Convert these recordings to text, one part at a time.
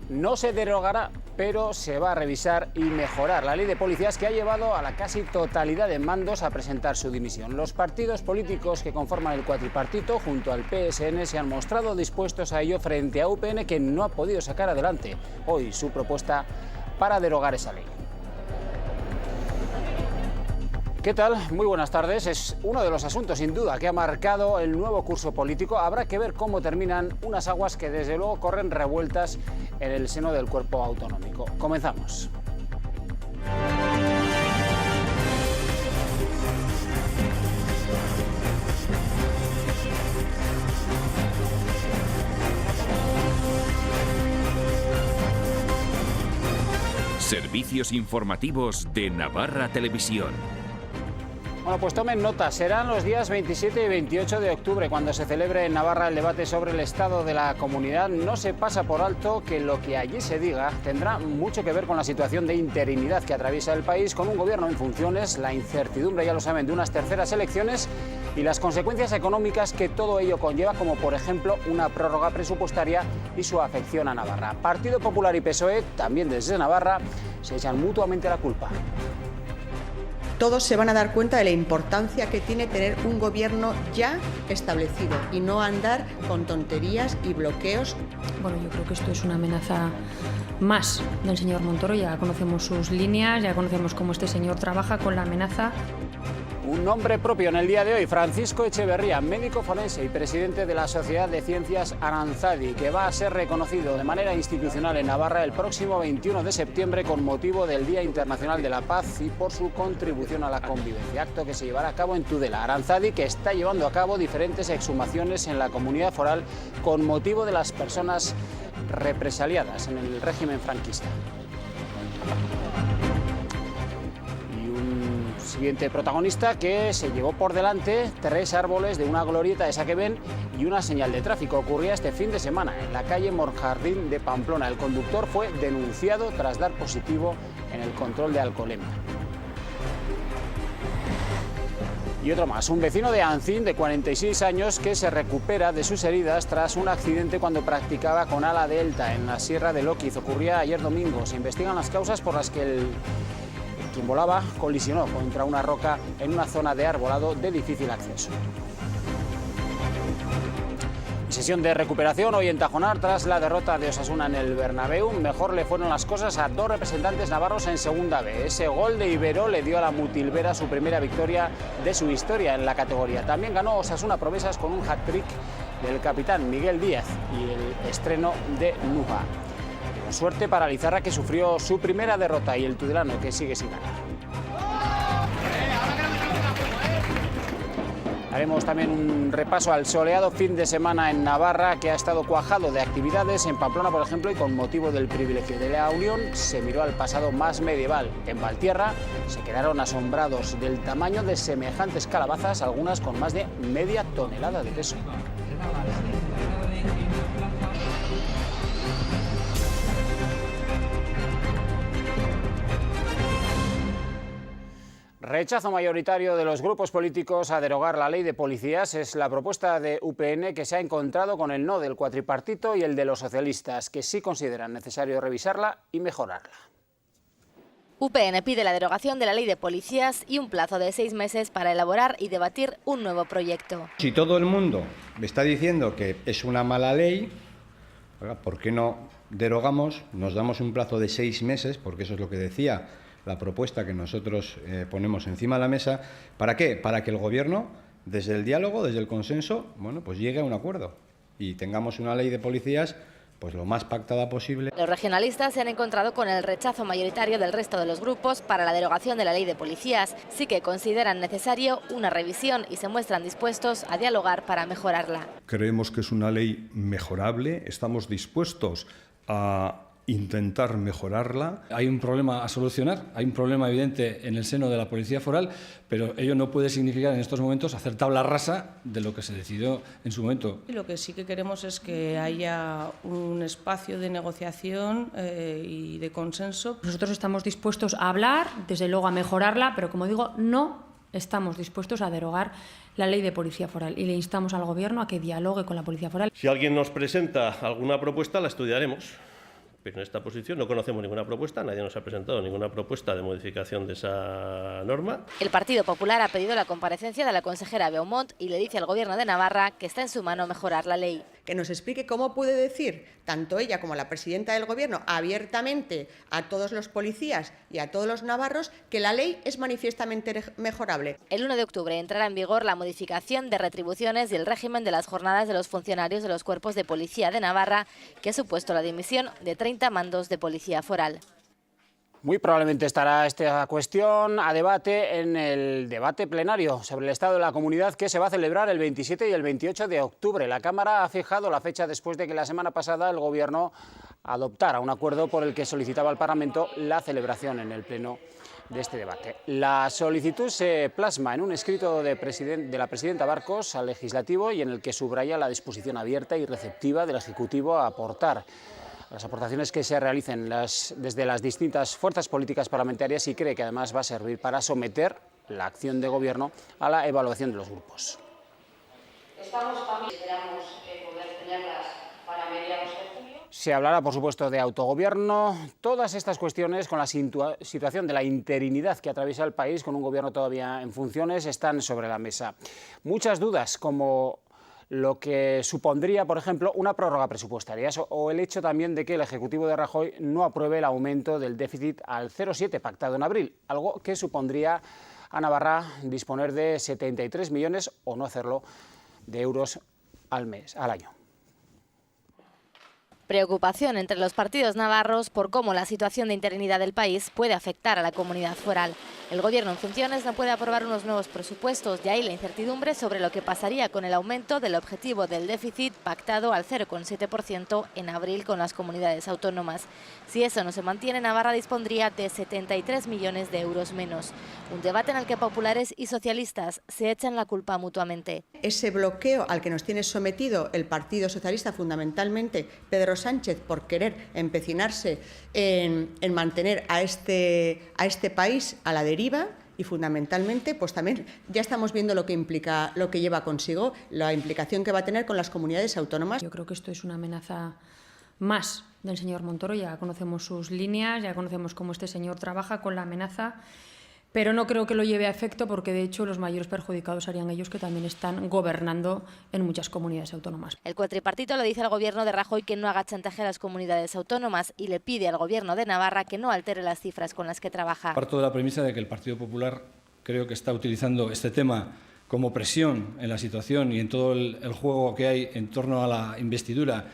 No se derogará, pero se va a revisar y mejorar la ley de policías, que ha llevado a la casi totalidad de mandos a presentar su dimisión. Los partidos políticos que conforman el cuatripartito, junto al PSN, se han mostrado dispuestos a ello frente a UPN, que no ha podido sacar adelante hoy su propuesta para derogar esa ley. ¿Qué tal? Muy buenas tardes. Es uno de los asuntos, sin duda, que ha marcado el nuevo curso político. Habrá que ver cómo terminan unas aguas que, desde luego, corren revueltas en el seno del cuerpo autonómico. Comenzamos. Servicios informativos de Navarra Televisión. Bueno, pues tomen nota, serán los días 27 y 28 de octubre cuando se celebre en Navarra el debate sobre el estado de la comunidad. No se pasa por alto que lo que allí se diga tendrá mucho que ver con la situación de interinidad que atraviesa el país, con un gobierno en funciones, la incertidumbre, ya lo saben, de unas terceras elecciones y las consecuencias económicas que todo ello conlleva, como por ejemplo una prórroga presupuestaria y su afección a Navarra. Partido Popular y PSOE, también desde Navarra, se echan mutuamente la culpa. Todos se van a dar cuenta de la importancia que tiene tener un gobierno ya establecido y no andar con tonterías y bloqueos. Bueno, yo creo que esto es una amenaza más del señor Montoro. Ya conocemos sus líneas, ya conocemos cómo este señor trabaja con la amenaza. Un nombre propio en el día de hoy, Francisco Echeverría, médico forense y presidente de la Sociedad de Ciencias Aranzadi, que va a ser reconocido de manera institucional en Navarra el próximo 21 de septiembre con motivo del Día Internacional de la Paz y por su contribución a la convivencia. Acto que se llevará a cabo en Tudela. Aranzadi, que está llevando a cabo diferentes exhumaciones en la comunidad foral con motivo de las personas represaliadas en el régimen franquista. Siguiente protagonista, que se llevó por delante 3 árboles de una glorieta de Saqueben y una señal de tráfico. Ocurría este fin de semana en la calle Morjardín de Pamplona. El conductor fue denunciado tras dar positivo en el control de alcoholemia. Y otro más, un vecino de Ancín de 46 años que se recupera de sus heridas tras un accidente cuando practicaba con ala delta en la Sierra de Lóquiz. Ocurría ayer domingo. Se investigan las causas por las que quien volaba colisionó contra una roca en una zona de arbolado de difícil acceso. Sesión de recuperación hoy en Tajonar tras la derrota de Osasuna en el Bernabéu. Mejor le fueron las cosas a 2 representantes navarros en Segunda B. Ese gol de Ibero le dio a la Mutilvera su primera victoria de su historia en la categoría. También ganó Osasuna Promesas con un hat-trick del capitán Miguel Díaz y el estreno de Nuja. Con suerte para Lizarra, que sufrió su primera derrota, y el tudelano, que sigue sin ganar. Haremos también un repaso al soleado fin de semana en Navarra, que ha estado cuajado de actividades. En Pamplona, por ejemplo, y con motivo del privilegio de la Unión, se miró al pasado más medieval. En Valtierra se quedaron asombrados del tamaño de semejantes calabazas, algunas con más de media tonelada de peso. Rechazo mayoritario de los grupos políticos a derogar la ley de policías es la propuesta de UPN, que se ha encontrado con el no del cuatripartito y el de los socialistas, que sí consideran necesario revisarla y mejorarla. UPN pide la derogación de la ley de policías y un plazo de 6 meses para elaborar y debatir un nuevo proyecto. Si todo el mundo me está diciendo que es una mala ley, ¿por qué no derogamos? Nos damos un plazo de 6 meses, porque eso es lo que decía la propuesta que nosotros ponemos encima de la mesa. ¿Para qué? Para que el Gobierno, desde el diálogo, desde el consenso, bueno, pues llegue a un acuerdo y tengamos una ley de policías pues lo más pactada posible. Los regionalistas se han encontrado con el rechazo mayoritario del resto de los grupos para la derogación de la ley de policías. Sí que consideran necesario una revisión y se muestran dispuestos a dialogar para mejorarla. Creemos que es una ley mejorable, estamos dispuestos a intentar mejorarla. Hay un problema a solucionar, hay un problema evidente en el seno de la Policía Foral, pero ello no puede significar en estos momentos hacer tabla rasa de lo que se decidió en su momento. Lo que sí que queremos es que haya un espacio de negociación y de consenso. Nosotros estamos dispuestos a hablar, desde luego a mejorarla, pero como digo, no estamos dispuestos a derogar la ley de Policía Foral y le instamos al Gobierno a que dialogue con la Policía Foral. Si alguien nos presenta alguna propuesta, la estudiaremos. Pero en esta posición no conocemos ninguna propuesta, nadie nos ha presentado ninguna propuesta de modificación de esa norma. El Partido Popular ha pedido la comparecencia de la consejera Beaumont y le dice al Gobierno de Navarra que está en su mano mejorar la ley. Que nos explique cómo puede decir, tanto ella como la presidenta del Gobierno, abiertamente a todos los policías y a todos los navarros, que la ley es manifiestamente mejorable. El 1 de octubre entrará en vigor la modificación de retribuciones y el régimen de las jornadas de los funcionarios de los cuerpos de policía de Navarra, que ha supuesto la dimisión de 30 mandos de policía foral. Muy probablemente estará esta cuestión a debate en el debate plenario sobre el estado de la comunidad que se va a celebrar el 27 y el 28 de octubre. La Cámara ha fijado la fecha después de que la semana pasada el Gobierno adoptara un acuerdo por el que solicitaba al Parlamento la celebración en el Pleno de este debate. La solicitud se plasma en un escrito de la presidenta Barcos al Legislativo y en el que subraya la disposición abierta y receptiva del Ejecutivo a aportar las aportaciones que se realicen desde las distintas fuerzas políticas parlamentarias y cree que además va a servir para someter la acción de Gobierno a la evaluación de los grupos. Esperamos poder tenerlas para mediados de julio. Se hablará, por supuesto, de autogobierno. Todas estas cuestiones, con la situación de la interinidad que atraviesa el país, con un Gobierno todavía en funciones, están sobre la mesa. Muchas dudas, como lo que supondría, por ejemplo, una prórroga presupuestaria o el hecho también de que el Ejecutivo de Rajoy no apruebe el aumento del déficit al 0,7 pactado en abril, algo que supondría a Navarra disponer de 73 millones o no hacerlo de euros al año. Preocupación entre los partidos navarros por cómo la situación de interinidad del país puede afectar a la comunidad foral. El Gobierno en funciones no puede aprobar unos nuevos presupuestos, de ahí la incertidumbre sobre lo que pasaría con el aumento del objetivo del déficit pactado al 0,7% en abril con las comunidades autónomas. Si eso no se mantiene, Navarra dispondría de 73 millones de euros menos. Un debate en el que populares y socialistas se echan la culpa mutuamente. Ese bloqueo al que nos tiene sometido el Partido Socialista, fundamentalmente Pedro Sánchez, por querer empecinarse en mantener a este país a la deriva, y fundamentalmente pues también ya estamos viendo lo que implica, lo que lleva consigo, la implicación que va a tener con las comunidades autónomas. Yo creo que esto es una amenaza más del señor Montoro, ya conocemos sus líneas, ya conocemos cómo este señor trabaja con la amenaza, pero no creo que lo lleve a efecto porque de hecho los mayores perjudicados serían ellos, que también están gobernando en muchas comunidades autónomas. El cuatripartito le dice al Gobierno de Rajoy que no haga chantaje a las comunidades autónomas y le pide al Gobierno de Navarra que no altere las cifras con las que trabaja. Parto de la premisa de que el Partido Popular creo que está utilizando este tema como presión en la situación y en todo el juego que hay en torno a la investidura,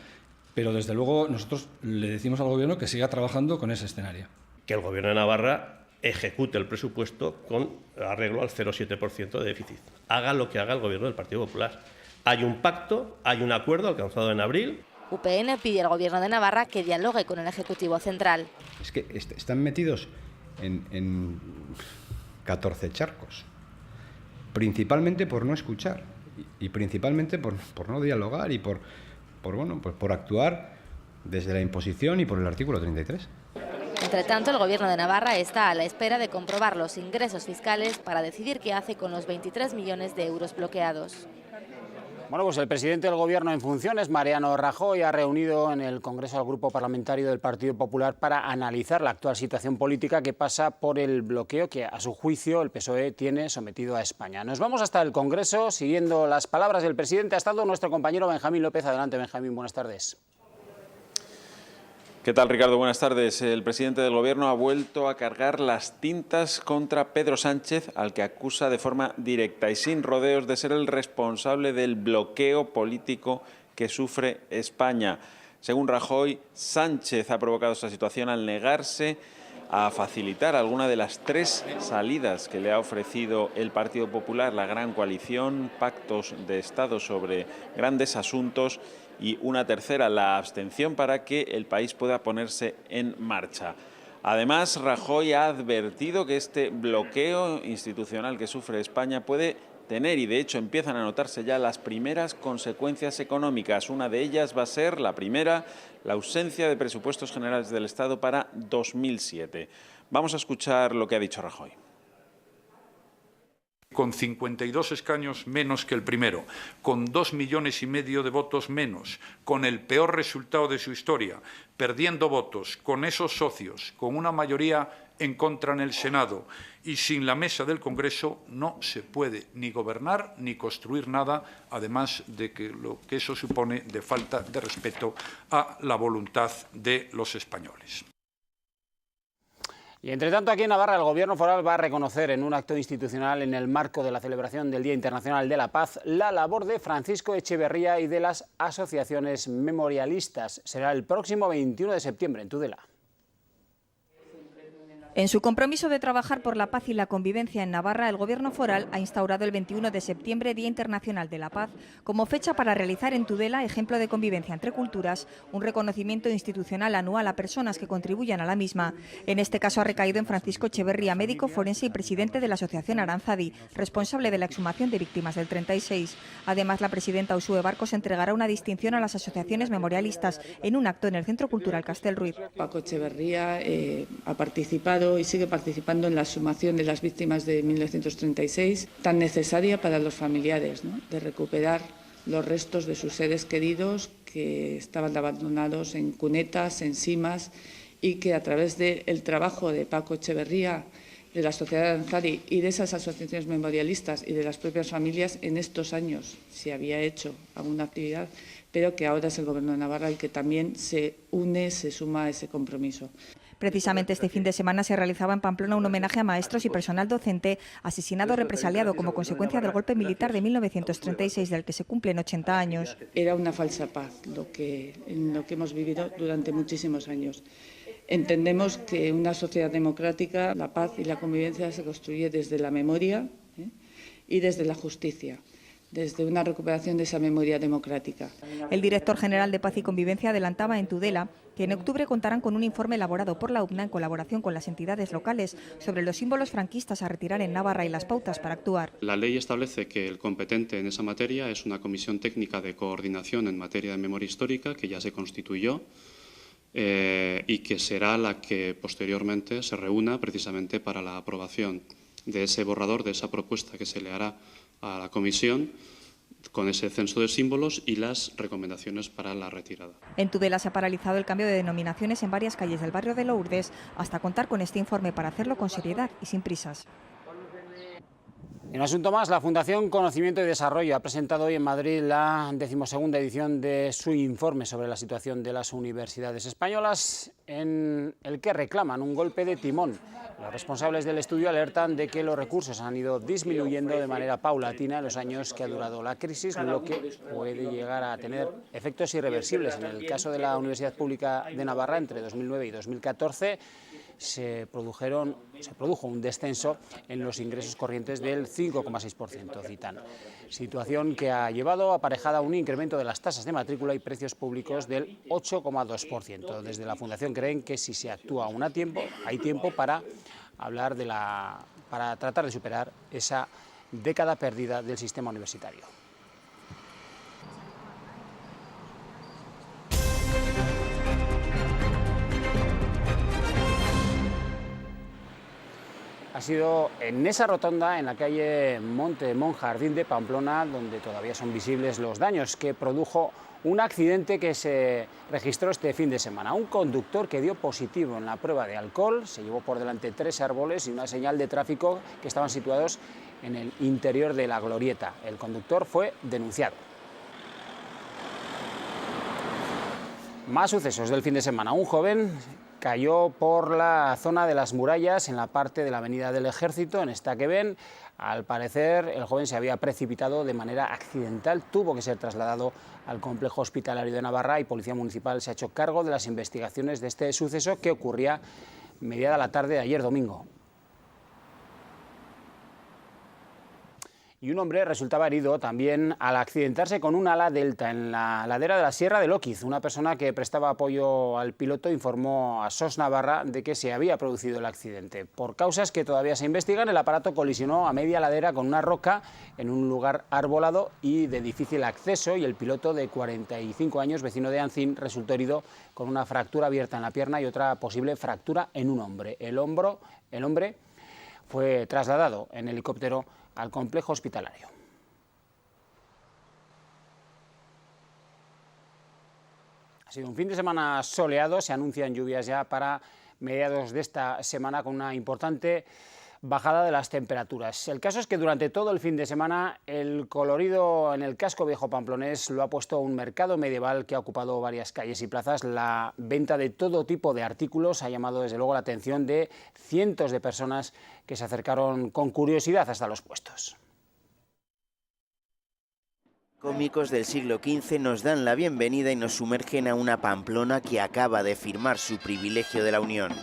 pero desde luego nosotros le decimos al Gobierno que siga trabajando con ese escenario. Que el Gobierno de Navarra ejecute el presupuesto con arreglo al 0,7% de déficit. Haga lo que haga el Gobierno del Partido Popular. Hay un pacto, hay un acuerdo alcanzado en abril. UPN pide al Gobierno de Navarra que dialogue con el Ejecutivo Central. Es que están metidos en 14 charcos, principalmente por no escuchar y principalmente por no dialogar y por actuar desde la imposición y por el artículo 33. Entre tanto, el Gobierno de Navarra está a la espera de comprobar los ingresos fiscales para decidir qué hace con los 23 millones de euros bloqueados. Bueno, pues el presidente del Gobierno en funciones, Mariano Rajoy, ha reunido en el Congreso al Grupo Parlamentario del Partido Popular para analizar la actual situación política que pasa por el bloqueo que, a su juicio, el PSOE tiene sometido a España. Nos vamos hasta el Congreso, siguiendo las palabras del presidente. Ha estado nuestro compañero Benjamín López. Adelante, Benjamín, buenas tardes. ¿Qué tal, Ricardo? Buenas tardes. El presidente del Gobierno ha vuelto a cargar las tintas contra Pedro Sánchez, al que acusa de forma directa y sin rodeos de ser el responsable del bloqueo político que sufre España. Según Rajoy, Sánchez ha provocado esta situación al negarse a facilitar alguna de las 3 salidas que le ha ofrecido el Partido Popular, la Gran Coalición, pactos de Estado sobre grandes asuntos y una tercera, la abstención, para que el país pueda ponerse en marcha. Además, Rajoy ha advertido que este bloqueo institucional que sufre España puede tener, y de hecho empiezan a notarse ya las primeras consecuencias económicas. Una de ellas va a ser, la primera, la ausencia de presupuestos generales del Estado para 2007. Vamos a escuchar lo que ha dicho Rajoy. con 52 escaños menos que el primero, con 2,5 millones de votos menos, con el peor resultado de su historia, perdiendo votos con esos socios, con una mayoría en contra en el Senado y sin la mesa del Congreso, no se puede ni gobernar ni construir nada, además de que lo que eso supone de falta de respeto a la voluntad de los españoles. Y entre tanto, aquí en Navarra, el Gobierno foral va a reconocer en un acto institucional en el marco de la celebración del Día Internacional de la Paz la labor de Francisco Echeverría y de las asociaciones memorialistas. Será el próximo 21 de septiembre en Tudela. En su compromiso de trabajar por la paz y la convivencia en Navarra, el Gobierno foral ha instaurado el 21 de septiembre, Día Internacional de la Paz, como fecha para realizar en Tudela, ejemplo de convivencia entre culturas, un reconocimiento institucional anual a personas que contribuyan a la misma. En este caso ha recaído en Francisco Echeverría, médico forense y presidente de la Asociación Aranzadi, responsable de la exhumación de víctimas del 36. Además, la presidenta Uxue Barcos entregará una distinción a las asociaciones memorialistas en un acto en el Centro Cultural Castel Ruiz. Paco Echeverría ha participado y sigue participando en la exhumación de las víctimas de 1936, tan necesaria para los familiares, ¿no?, de recuperar los restos de sus seres queridos que estaban abandonados en cunetas, en simas, y que a través del trabajo de Paco Echeverría, de la Sociedad Aranzadi y de esas asociaciones memorialistas y de las propias familias, en estos años se había hecho alguna actividad, pero que ahora es el Gobierno de Navarra el que también se une, se suma a ese compromiso. Precisamente este fin de semana se realizaba en Pamplona un homenaje a maestros y personal docente asesinado o represaliado como consecuencia del golpe militar de 1936, del que se cumplen 80 años. Era una falsa paz en lo que hemos vivido durante muchísimos años. Entendemos que una sociedad democrática, la paz y la convivencia se construye desde la memoria y desde la justicia, desde una recuperación de esa memoria democrática. El director general de Paz y Convivencia adelantaba en Tudela que en octubre contarán con un informe elaborado por la UPNA en colaboración con las entidades locales sobre los símbolos franquistas a retirar en Navarra y las pautas para actuar. La ley establece que el competente en esa materia es una comisión técnica de coordinación en materia de memoria histórica que ya se constituyó y que será la que posteriormente se reúna precisamente para la aprobación de ese borrador, de esa propuesta que se le hará a la comisión con ese censo de símbolos y las recomendaciones para la retirada. En Tudela se ha paralizado el cambio de denominaciones en varias calles del barrio de Lourdes hasta contar con este informe para hacerlo con seriedad y sin prisas. En un asunto más, la Fundación Conocimiento y Desarrollo ha presentado hoy en Madrid la 12ª edición de su informe sobre la situación de las universidades españolas, en el que reclaman un golpe de timón. Los responsables del estudio alertan de que los recursos han ido disminuyendo de manera paulatina en los años que ha durado la crisis, lo que puede llegar a tener efectos irreversibles. En el caso de la Universidad Pública de Navarra, entre 2009 y 2014, se produjo un descenso en los ingresos corrientes del 5,6%, citan. Situación que ha llevado aparejada un incremento de las tasas de matrícula y precios públicos del 8,2%. Desde la Fundación creen que si se actúa aún a tiempo, hay tiempo para tratar de superar esa década perdida del sistema universitario. Ha sido en esa rotonda, en la calle Monte Monjardín de Pamplona, donde todavía son visibles los daños que produjo un accidente que se registró este fin de semana. Un conductor que dio positivo en la prueba de alcohol se llevó por delante 3 árboles y una señal de tráfico que estaban situados en el interior de la glorieta. El conductor fue denunciado. Más sucesos del fin de semana. Un joven cayó por la zona de las murallas en la parte de la Avenida del Ejército, en Estaqueben. Al parecer, el joven se había precipitado de manera accidental, tuvo que ser trasladado al complejo hospitalario de Navarra y Policía Municipal se ha hecho cargo de las investigaciones de este suceso que ocurría mediada la tarde de ayer domingo. Y un hombre resultaba herido también al accidentarse con un ala delta en la ladera de la Sierra de Lóquiz. Una persona que prestaba apoyo al piloto informó a SOS Navarra de que se había producido el accidente. Por causas que todavía se investigan, el aparato colisionó a media ladera con una roca en un lugar arbolado y de difícil acceso, y el piloto de 45 años, vecino de Ancín, resultó herido con una fractura abierta en la pierna y otra posible fractura en un hombro. El hombre fue trasladado en helicóptero al complejo hospitalario. Ha sido un fin de semana soleado, se anuncian lluvias ya para mediados de esta semana con una importante bajada de las temperaturas. El caso es que durante todo el fin de semana el colorido en el casco viejo pamplonés lo ha puesto un mercado medieval que ha ocupado varias calles y plazas. La venta de todo tipo de artículos ha llamado desde luego la atención de cientos de personas que se acercaron con curiosidad hasta los puestos. Cómicos del siglo XV nos dan la bienvenida y nos sumergen a una Pamplona que acaba de firmar su privilegio de la Unión.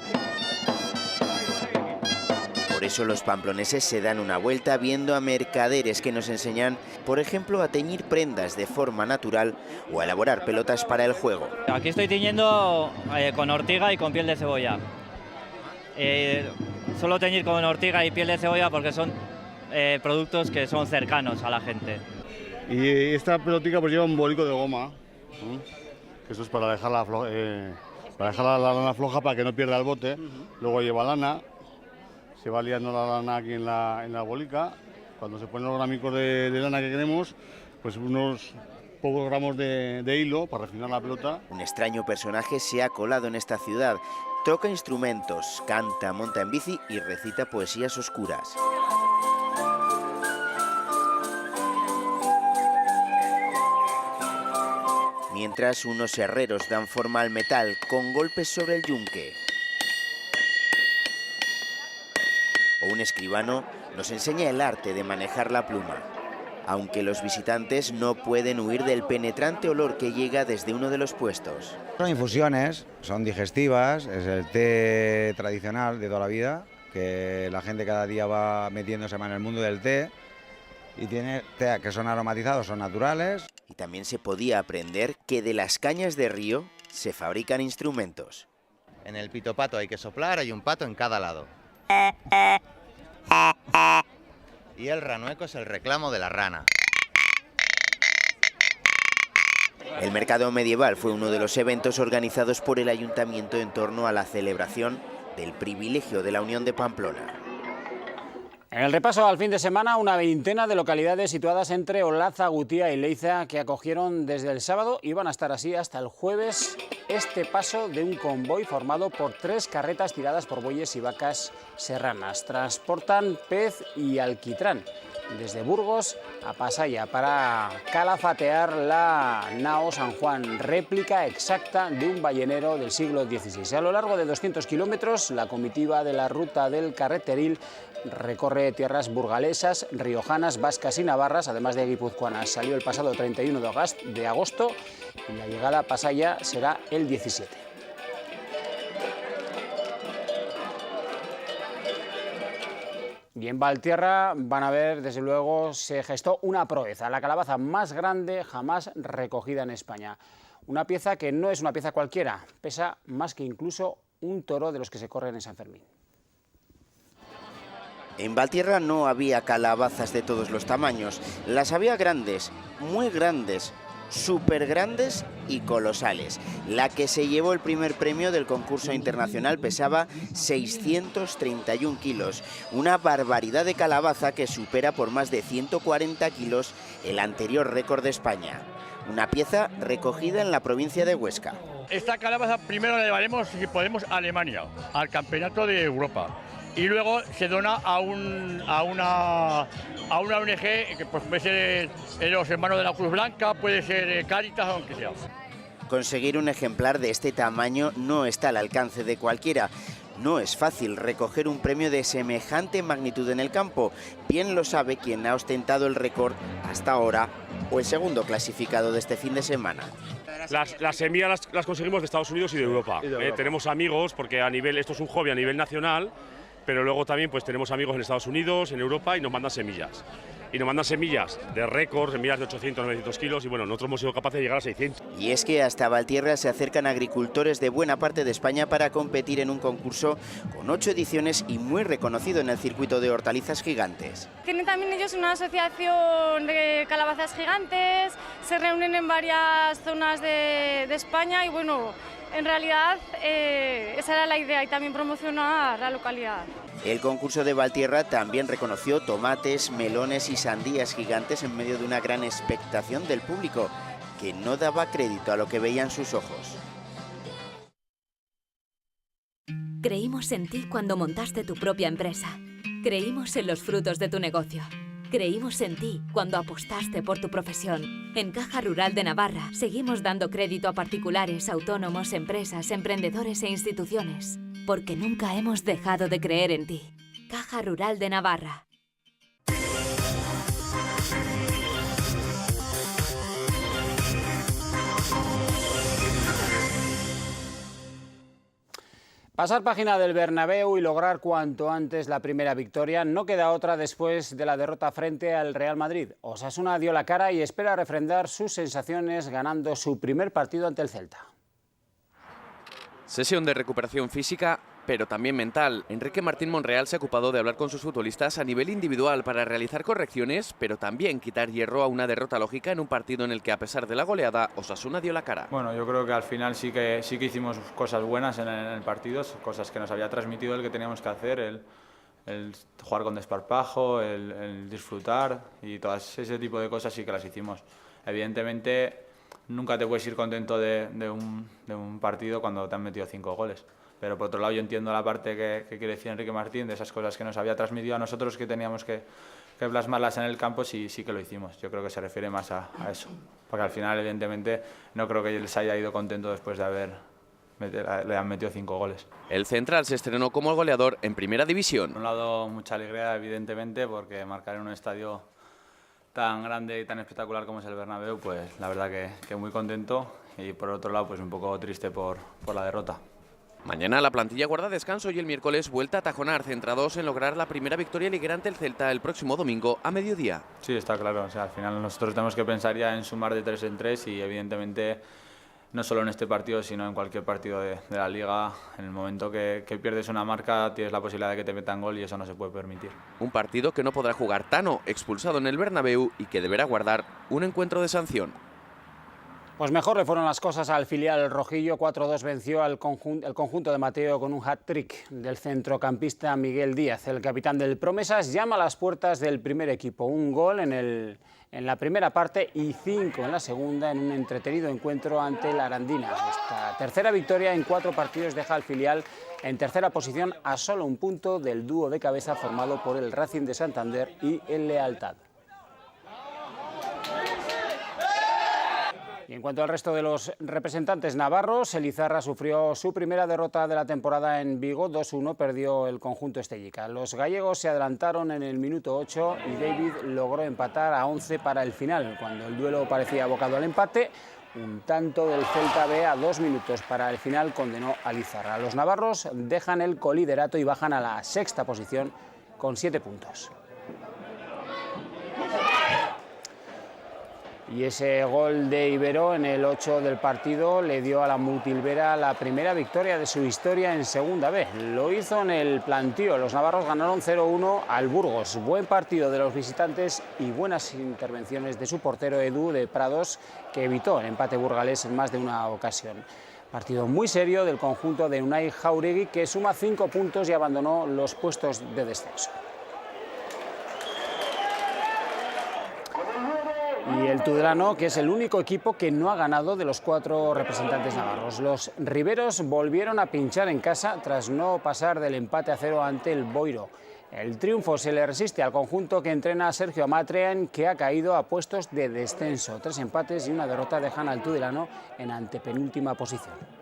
Por eso los pamploneses se dan una vuelta viendo a mercaderes que nos enseñan, por ejemplo, a teñir prendas de forma natural o a elaborar pelotas para el juego. Aquí estoy tiñendo con ortiga y con piel de cebolla. Suelo teñir con ortiga y piel de cebolla porque son productos que son cercanos a la gente. Y esta pelotica pues lleva un bolico de goma, que eso es para dejar la lana floja para que no pierda el bote. Luego lleva lana, se va liando la lana aquí en la bolica. Cuando se ponen los gramicos de lana que queremos, pues unos pocos gramos de hilo para refinar la pelota. Un extraño personaje se ha colado en esta ciudad. Toca instrumentos, canta, monta en bici y recita poesías oscuras. Mientras unos herreros dan forma al metal con golpes sobre el yunque. O un escribano nos enseña el arte de manejar la pluma. Aunque los visitantes no pueden huir del penetrante olor que llega desde uno de los puestos. Son infusiones, son digestivas, es el té tradicional de toda la vida, que la gente cada día va metiéndose más en el mundo del té. Y tiene té que son aromatizados, son naturales. Y también se podía aprender que de las cañas de río se fabrican instrumentos. En el pitopato hay que soplar, hay un pato en cada lado. Y el ranueco es el reclamo de la rana. El mercado medieval fue uno de los eventos organizados por el ayuntamiento en torno a la celebración del privilegio de la Unión de Pamplona. En el repaso al fin de semana, una veintena de localidades situadas entre Olaza, Gutía y Leiza que acogieron desde el sábado y van a estar así hasta el jueves este paso de un convoy formado por 3 carretas tiradas por bueyes y vacas serranas. Transportan pez y alquitrán desde Burgos a Pasaya para calafatear la nao San Juan, réplica exacta de un ballenero del siglo XVI. A lo largo de 200 kilómetros, la comitiva de la ruta del Carreteril recorre tierras burgalesas, riojanas, vascas y navarras, además de guipuzcoanas. Salió el pasado 31 de agosto y la llegada a Pasaya será el 17. Y en Valtierra van a ver, desde luego, se gestó una proeza, la calabaza más grande jamás recogida en España. Una pieza que no es una pieza cualquiera, pesa más que incluso un toro de los que se corren en San Fermín. En Valtierra no había calabazas de todos los tamaños, las había grandes, muy grandes, súper grandes y colosales. La que se llevó el primer premio del concurso internacional pesaba 631 kilos, una barbaridad de calabaza que supera por más de 140 kilos el anterior récord de España. Una pieza recogida en la provincia de Huesca. Esta calabaza primero la llevaremos, si podemos, a Alemania, al Campeonato de Europa. Y luego se dona a una ONG, que pues puede ser los Hermanos de la Cruz Blanca, puede ser Cáritas, aunque sea. Conseguir un ejemplar de este tamaño no está al alcance de cualquiera. No es fácil recoger un premio de semejante magnitud en el campo. Bien lo sabe quien ha ostentado el récord hasta ahora o el segundo clasificado de este fin de semana. Las semillas las conseguimos de Estados Unidos y de Europa. Tenemos amigos, porque esto es un hobby a nivel nacional, pero luego también pues tenemos amigos en Estados Unidos, en Europa, y nos mandan semillas. Y nos mandan semillas de récord, semillas de 800, 900 kilos, y bueno, nosotros hemos sido capaces de llegar a 600. Y es que hasta Valtierra se acercan agricultores de buena parte de España para competir en un concurso con 8 ediciones y muy reconocido en el circuito de hortalizas gigantes. Tienen también ellos una asociación de calabazas gigantes, se reúnen en varias zonas de España y bueno, en realidad esa era la idea y también promocionar la localidad. El concurso de Valtierra también reconoció tomates, melones y sandías gigantes en medio de una gran expectación del público, que no daba crédito a lo que veían sus ojos. Creímos en ti cuando montaste tu propia empresa. Creímos en los frutos de tu negocio. Creímos en ti cuando apostaste por tu profesión. En Caja Rural de Navarra seguimos dando crédito a particulares, autónomos, empresas, emprendedores e instituciones, porque nunca hemos dejado de creer en ti. Caja Rural de Navarra. Pasar página del Bernabéu y lograr cuanto antes la primera victoria. No queda otra después de la derrota frente al Real Madrid. Osasuna dio la cara y espera refrendar sus sensaciones ganando su primer partido ante el Celta. Sesión de recuperación física, pero también mental. Enrique Martín Monreal se ha ocupado de hablar con sus futbolistas a nivel individual para realizar correcciones, pero también quitar hierro a una derrota lógica en un partido en el que, a pesar de la goleada, Osasuna dio la cara. Bueno, yo creo que al final sí que hicimos cosas buenas en el partido, cosas que nos había transmitido el que teníamos que hacer, el jugar con desparpajo, el disfrutar, y todo ese tipo de cosas sí que las hicimos. Evidentemente, nunca te puedes ir contento de un partido cuando te han metido 5 goles. Pero por otro lado yo entiendo la parte que quiere decir Enrique Martín, de esas cosas que nos había transmitido a nosotros, que teníamos que plasmarlas en el campo, sí que lo hicimos. Yo creo que se refiere más a eso. Porque al final, evidentemente, no creo que les haya ido contento después de le han metido 5 goles. El central se estrenó como goleador en Primera División. Por un lado, mucha alegría, evidentemente, porque marcar en un estadio tan grande y tan espectacular como es el Bernabéu, pues la verdad que muy contento, y por otro lado pues un poco triste por la derrota. Mañana la plantilla guarda descanso y el miércoles vuelta a Tajonar, centrados en lograr la primera victoria liguera ante el Celta el próximo domingo a mediodía. Sí, está claro, o sea, al final nosotros tenemos que pensar ya en sumar de 3 en 3 y evidentemente no solo en este partido, sino en cualquier partido de la Liga. En el momento que pierdes una marca tienes la posibilidad de que te metan gol y eso no se puede permitir. Un partido que no podrá jugar Tano, expulsado en el Bernabéu, y que deberá guardar un encuentro de sanción. Pues mejor le fueron las cosas al filial rojillo. 4-2 venció el conjunto de Mateo con un hat-trick del centrocampista Miguel Díaz. El capitán del Promesas llama a las puertas del primer equipo. Un gol en la primera parte y 5 en la segunda, en un entretenido encuentro ante la Arandina. Esta tercera victoria en 4 partidos deja al filial en tercera posición a solo un punto del dúo de cabeza formado por el Racing de Santander y el Lealtad. Y en cuanto al resto de los representantes navarros, el Izarra sufrió su primera derrota de la temporada en Vigo. 2-1 perdió el conjunto estellica. Los gallegos se adelantaron en el minuto 8 y David logró empatar a 11 para el final. Cuando el duelo parecía abocado al empate, un tanto del Celta B a 2 minutos para el final condenó al Izarra. Los navarros dejan el coliderato y bajan a la sexta posición con 7 puntos. Y ese gol de Ibero en el 8 del partido le dio a la Mutilvera la primera victoria de su historia en Segunda B. Lo hizo en el plantío. Los navarros ganaron 0-1 al Burgos. Buen partido de los visitantes y buenas intervenciones de su portero Edu de Prados, que evitó el empate burgalés en más de una ocasión. Partido muy serio del conjunto de Unai Jauregui, que suma 5 puntos y abandonó los puestos de descenso. Y el Tudelano, que es el único equipo que no ha ganado de los 4 representantes navarros. Los riberos volvieron a pinchar en casa tras no pasar del empate a 0 ante el Boiro. El triunfo se le resiste al conjunto que entrena Sergio Amatrean, que ha caído a puestos de descenso. 3 empates y una derrota dejan al Tudelano en antepenúltima posición.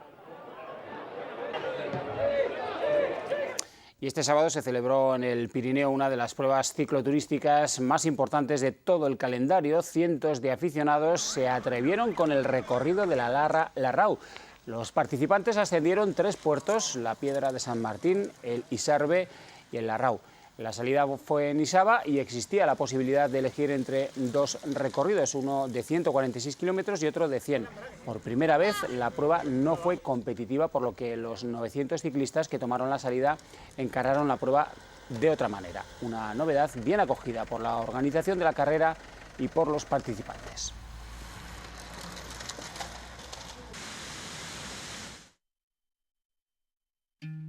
Y este sábado se celebró en el Pirineo una de las pruebas cicloturísticas más importantes de todo el calendario. Cientos de aficionados se atrevieron con el recorrido de la Larrau. Los participantes ascendieron 3 puertos, la Piedra de San Martín, el Isarbe y el Larrau. La salida fue en Isaba y existía la posibilidad de elegir entre 2 recorridos, uno de 146 kilómetros y otro de 100. Por primera vez la prueba no fue competitiva, por lo que los 900 ciclistas que tomaron la salida encararon la prueba de otra manera. Una novedad bien acogida por la organización de la carrera y por los participantes.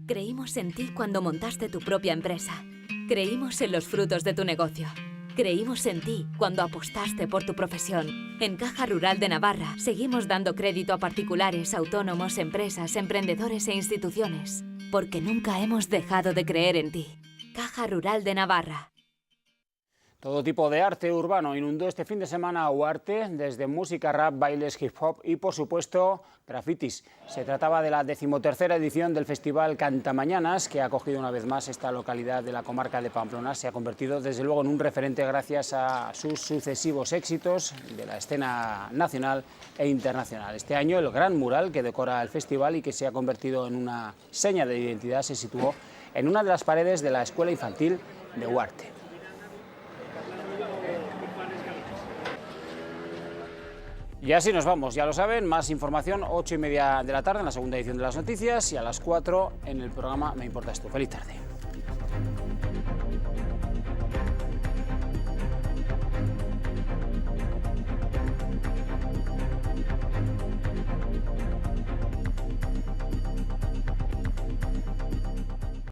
Creímos en ti cuando montaste tu propia empresa. Creímos en los frutos de tu negocio. Creímos en ti cuando apostaste por tu profesión. En Caja Rural de Navarra seguimos dando crédito a particulares, autónomos, empresas, emprendedores e instituciones, porque nunca hemos dejado de creer en ti. Caja Rural de Navarra. Todo tipo de arte urbano inundó este fin de semana a Huarte, desde música, rap, bailes, hip hop y, por supuesto, grafitis. Se trataba de la 13ª edición del Festival Cantamañanas, que ha acogido una vez más esta localidad de la comarca de Pamplona. Se ha convertido, desde luego, en un referente gracias a sus sucesivos éxitos de la escena nacional e internacional. Este año, el gran mural que decora el festival y que se ha convertido en una seña de identidad se situó en una de las paredes de la Escuela Infantil de Huarte. Y así nos vamos, ya lo saben, más información 8:30 de la tarde en la segunda edición de las noticias y a las 4 en el programa Me Importas Tú. Feliz tarde.